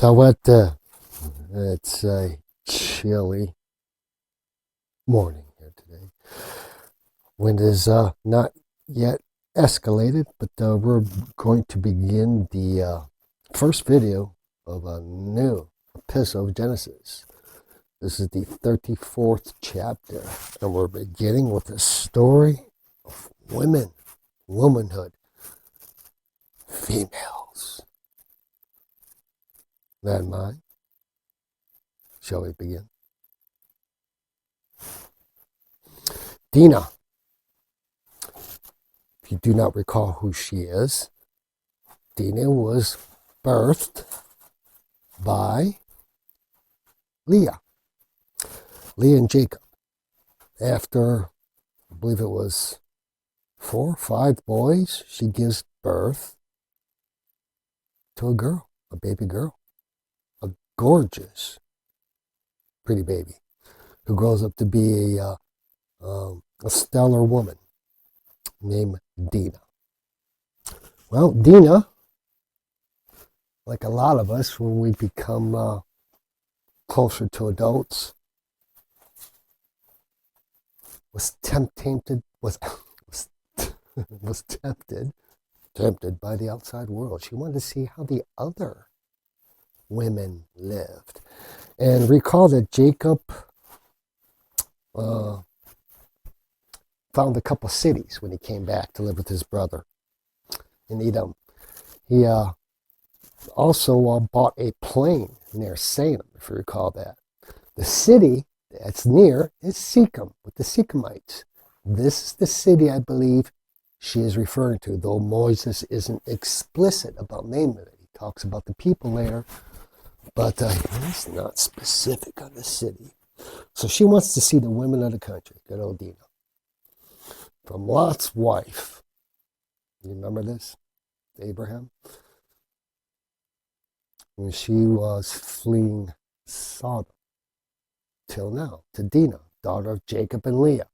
So it's a chilly morning here today. Wind is not yet escalated, but we're going to begin the first video of a new epistle of Genesis. This is the 34th chapter, and we're beginning with a story of women, womanhood, females. That in mind, shall we begin? Dina. If you do not recall who she is, Dina was birthed by Leah and Jacob. After, I believe it was 4 or 5 boys, she gives birth to a girl, a baby girl, a gorgeous, pretty baby, who grows up to be a stellar woman named Dina. Well, Dina, like a lot of us, when we become closer to adults, was tempted by the outside world. She wanted to see how the other women lived. And recall that Jacob found a couple cities when he came back to live with his brother in Edom. He also bought a plain near Sichem, if you recall that. The city that's near is Sichem, with the Sichemites. This is the city, I believe, she is referring to, though Moses isn't explicit about naming it. He talks about the people later, but he's not specific on the city. So she wants to see the women of the country. Good old Dina. From Lot's wife. You remember this? Abraham? When she was fleeing Sodom. Till now, to Dina, daughter of Jacob and Leah.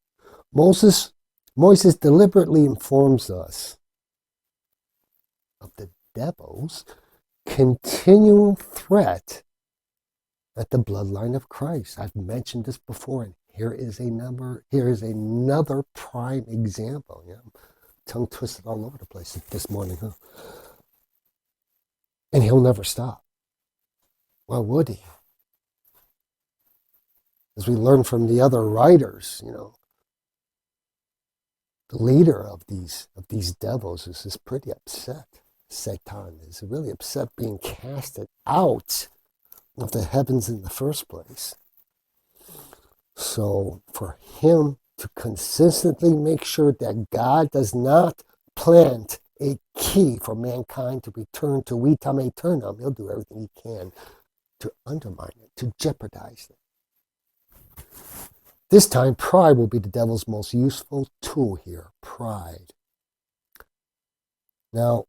Moses deliberately informs us of the devil's continual threat at the bloodline of Christ. I've mentioned this before, and here is another prime example. Yeah, tongue twisted all over the place this morning, huh? And he'll never stop. Why would he? As we learn from the other writers, the leader of these devils is pretty upset. Satan is really upset being casted out of the heavens in the first place. So for him to consistently make sure that God does not plant a key for mankind to return to vitam aeternam, he'll do everything he can to undermine it, to jeopardize it. This time, pride will be the devil's most useful tool here. Pride. Now,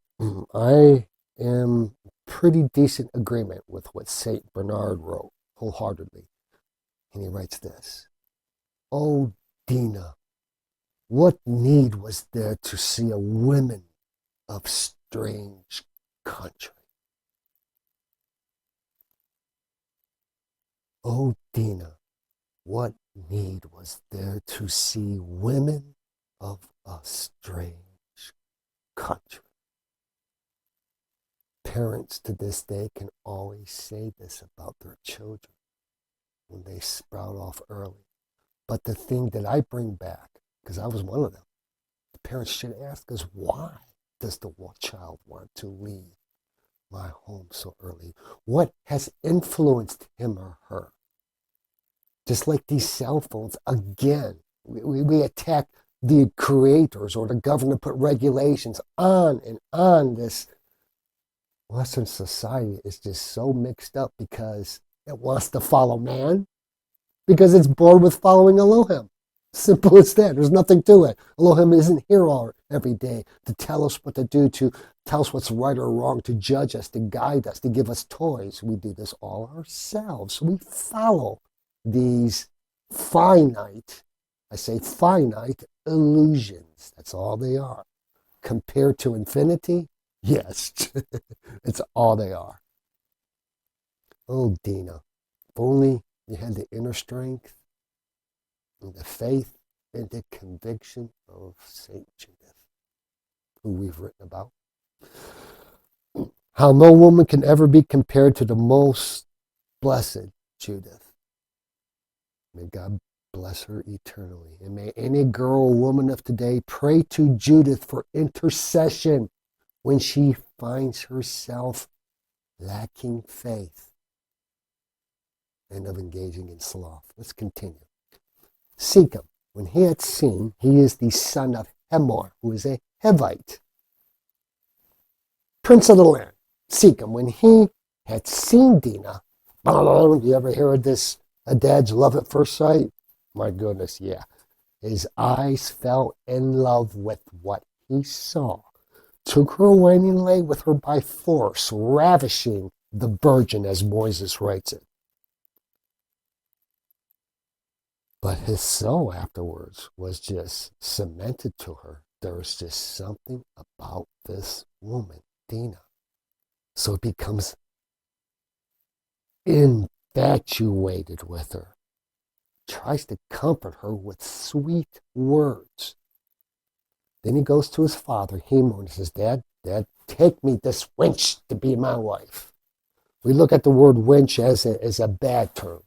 I am pretty decent agreement with what St. Bernard wrote, wholeheartedly. And he writes this: "Oh, Dina, what need was there to see a woman of strange country? Oh, Dina, what need was there to see women of a strange country?" Parents to this day can always say this about their children when they sprout off early. But the thing that I bring back, because I was one of them, the parents should ask us, why does the child want to leave my home so early? What has influenced him or her? Just like these cell phones, again, we attack the creators or the government, put regulations on and on. This Western society is just so mixed up because it wants to follow man, because it's bored with following Elohim. Simple as that. There's nothing to it. Elohim isn't here every day to tell us what to do, to tell us what's right or wrong, to judge us, to guide us, to give us toys. We do this all ourselves. We follow these finite illusions. That's all they are. Compared to infinity, yes, it's all they are. Oh, Dina, if only you had the inner strength and the faith and the conviction of Saint Judith, who we've written about. How no woman can ever be compared to the most blessed Judith. May God bless her eternally. And may any girl or woman of today pray to Judith for intercession when she finds herself lacking faith and of engaging in sloth. Let's continue. Sichem, when he had seen, he is the son of Hemor, who is a Hivite, prince of the land. Sichem, when he had seen Dina, you ever hear of this, a dad's love at first sight? My goodness, yeah. His eyes fell in love with what he saw, took her away and lay with her by force, ravishing the virgin, as Moses writes it. But his soul afterwards was just cemented to her. There was just something about this woman, Dina. So it becomes infatuated with her. Tries to comfort her with sweet words. Then he goes to his father, Hemor, and says, Dad, take me this wench to be my wife. We look at the word wench as a bad term.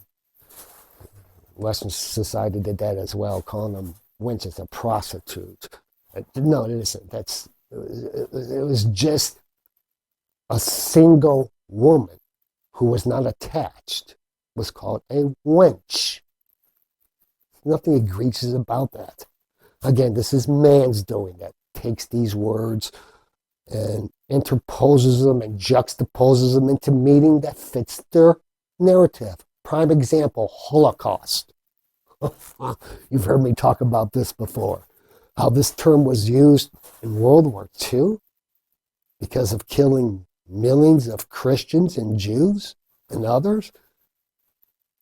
Western society did that as well, calling them wenches, a prostitute. No, it isn't. It was just a single woman who was not attached, was called a wench. Nothing egregious about that. Again, this is man's doing that. Takes these words and interposes them and juxtaposes them into meaning that fits their narrative. Prime example, Holocaust. You've heard me talk about this before. How this term was used in World War II because of killing millions of Christians and Jews and others.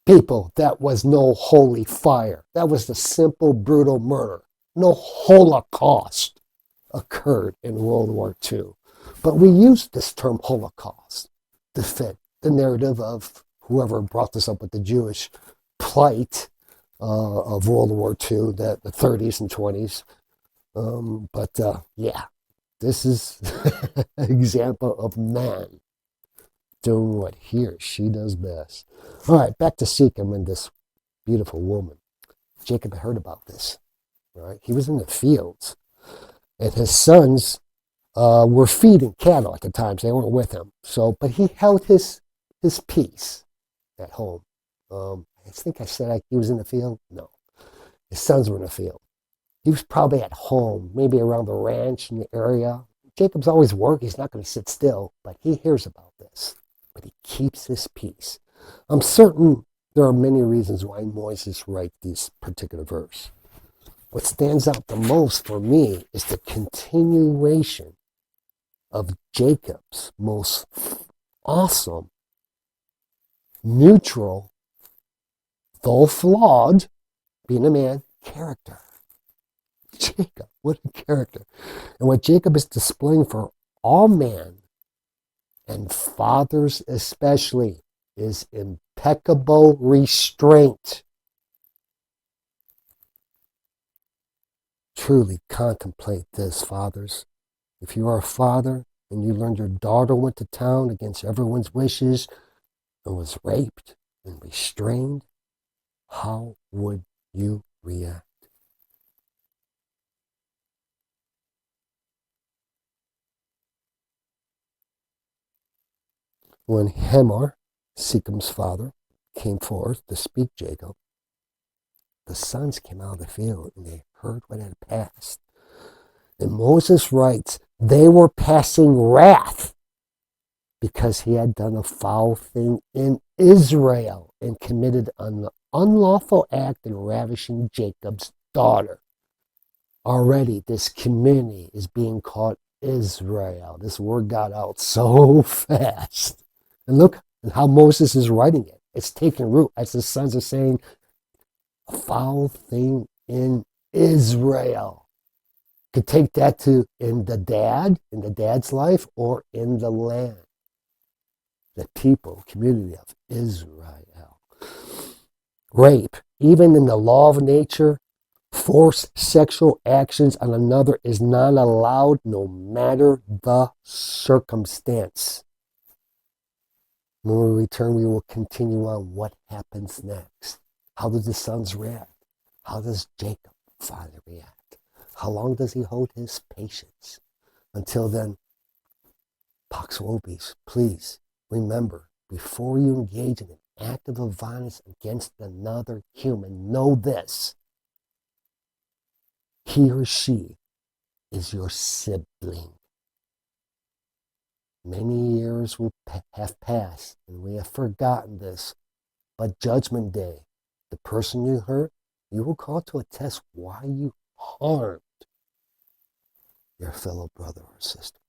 People, that was no holy fire. That was the simple, brutal murder. No Holocaust occurred in World War II. But we used this term Holocaust to fit the narrative of whoever brought this up with the Jewish plight of World War II, the 30s and 20s. Yeah, this is an example of man doing what he or she does best. All right, back to Sichem and this beautiful woman. Jacob had heard about this. Right? He was in the fields, and his sons were feeding cattle at the time, so they weren't with him. But he held his peace at home. I think I said he was in the field. No, his sons were in the field. He was probably at home, maybe around the ranch in the area. Jacob's always working. He's not going to sit still, but he hears about this. But he keeps his peace. I'm certain there are many reasons why Moses writes this particular verse. What stands out the most for me is the continuation of Jacob's most awesome, neutral, though flawed, being a man, character. Jacob, what a character. And what Jacob is displaying for all men, and fathers especially, is impeccable restraint. Truly contemplate this, fathers. If you are a father and you learned your daughter went to town against everyone's wishes and was raped and restrained, how would you react? When Hemor, Sichem's father, came forth to speak Jacob, the sons came out of the field and they heard what had passed. And Moses writes, they were passing wrath because he had done a foul thing in Israel and committed an unlawful act in ravishing Jacob's daughter. Already this community is being called Israel. This word got out so fast. And look at how Moses is writing it. It's taking root as the sons are saying, a foul thing in Israel. Could take that to in the dad's life, or in the land. the people, community of Israel. Rape, even in the law of nature, forced sexual actions on another is not allowed no matter the circumstance. When we return, we will continue on what happens next. How do the sons react? How does Jacob finally react? How long does he hold his patience? Until then, Pax Vobis, please remember, before you engage in an act of violence against another human, know this. He or she is your sibling. Many years will have passed, and we have forgotten this. But Judgment Day, the person you hurt, you will call to attest why you harmed your fellow brother or sister.